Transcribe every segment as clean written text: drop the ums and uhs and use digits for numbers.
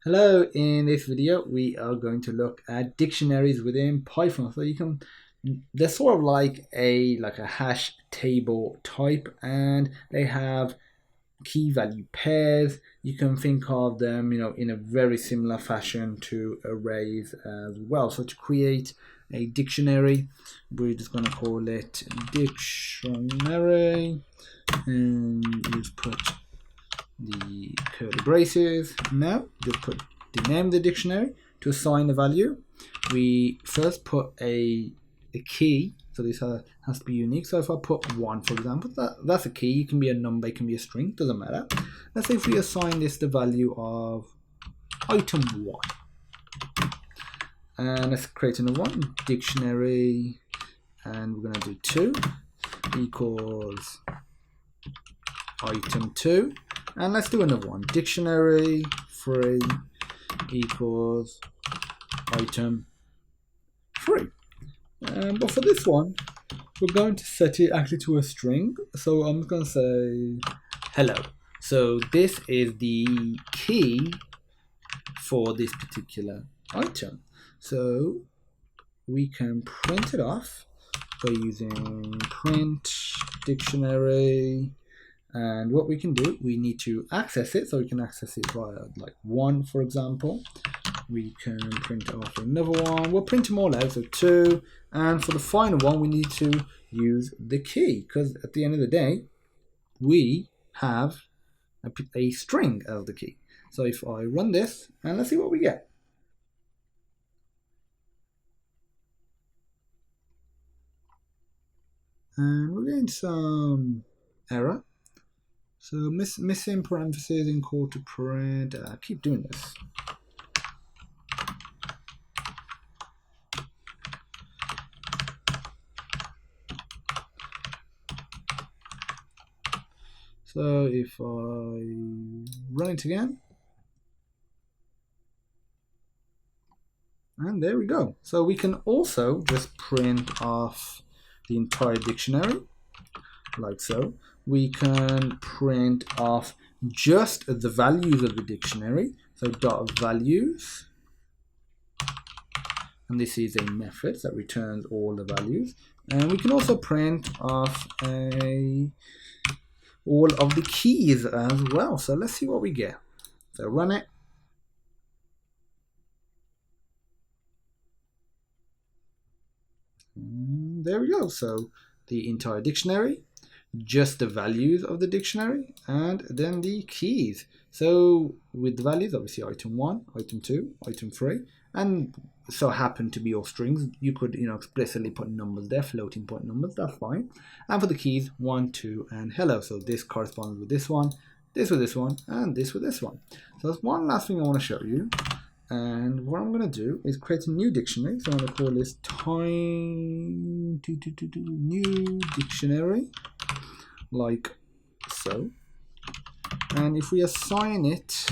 Hello, in this video we are going to look at dictionaries within Python. So they're sort of like a hash table type, and they have key value pairs. You can think of them, in a very similar fashion to arrays as well. So to create a dictionary, we're just going to call it dictionary, and just put the curly braces. Now just put the name of the dictionary. To assign the value, we first put a key, so this has to be unique. So if I put 1, for example, that's a key. It can be a number, it can be a string, doesn't matter. Let's say if we assign this the value of item 1, and let's create another one, dictionary, and we're going to do 2 equals item 2, and let's do another one, dictionary 3 equals item 3. But for this one, we're going to set it actually to a string. So I'm going to say hello. So this is the key for this particular item. So we can print it off by using print dictionary. And what we can do, we need to access it. So we can access it via like 1, for example. We can print off another one. We'll print them all out, so 2. And for the final one, we need to use the key, because at the end of the day, we have a string as the key. So if I run this, and let's see what we get. And we're getting some error. So missing parentheses in call to print. Keep doing this. So if I run it again, and there we go. So we can also just print off the entire dictionary, like so. We can print off just the values of the dictionary, so dot values, and this is a method that returns all the values. And we can also print off all of the keys as well. So let's see what we get. So run it. And there we go. So the entire dictionary, just the values of the dictionary, and then the keys. So with the values, obviously item 1, item 2, item 3, and so happen to be all strings. You could explicitly put numbers there, floating point numbers, that's fine. And for the keys, 1, 2, and hello. So this corresponds with this one, this with this one, and this with this one. So that's one last thing I want to show you. And what I'm going to do is create a new dictionary. So I'm going to call this new dictionary, like so. And if we assign it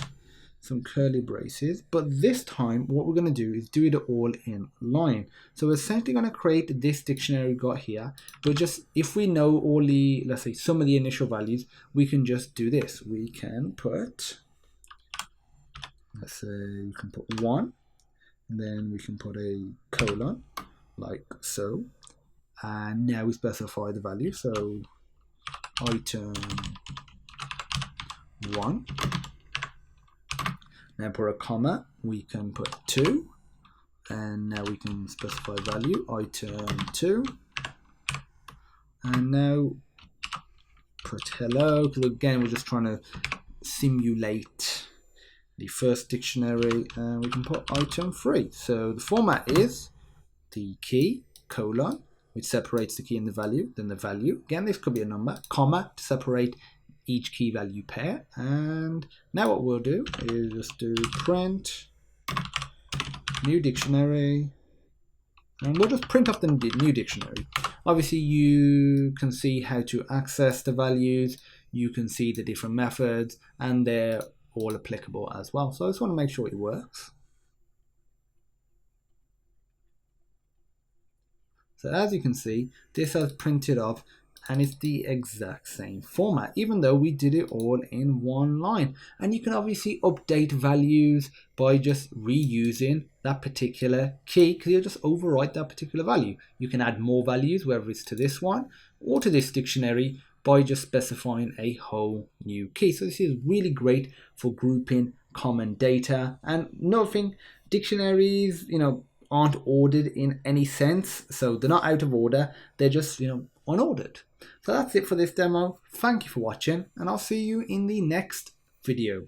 some curly braces, but this time what we're going to do is do it all in line. So we're essentially going to create this dictionary we got here, but just if we know all the, let's say, some of the initial values, we can just do this. We can put, let's say you can put 1, and then we can put a colon, like so. And now we specify the value. So item 1. Now put a comma, we can put 2, and now we can specify value item 2, and now put hello, because again we're just trying to simulate the first dictionary, and we can put item 3. So the format is the key, colon, which separates the key and the value, then the value, again this could be a number, comma to separate each key value pair. And now what we'll do is just do print new dictionary, and we'll just print off the new dictionary. Obviously you can see how to access the values, you can see the different methods, and they're all applicable as well. So I just want to make sure it works. So as you can see, this has printed off and it's the exact same format, even though we did it all in one line. And you can obviously update values by just reusing that particular key, because you'll just overwrite that particular value. You can add more values, whether it's to this one or to this dictionary, by just specifying a whole new key. So this is really great for grouping common data. And another thing, dictionaries, aren't ordered in any sense, so they're not out of order, they're just unordered. So that's it for this demo. Thank you for watching, and I'll see you in the next video.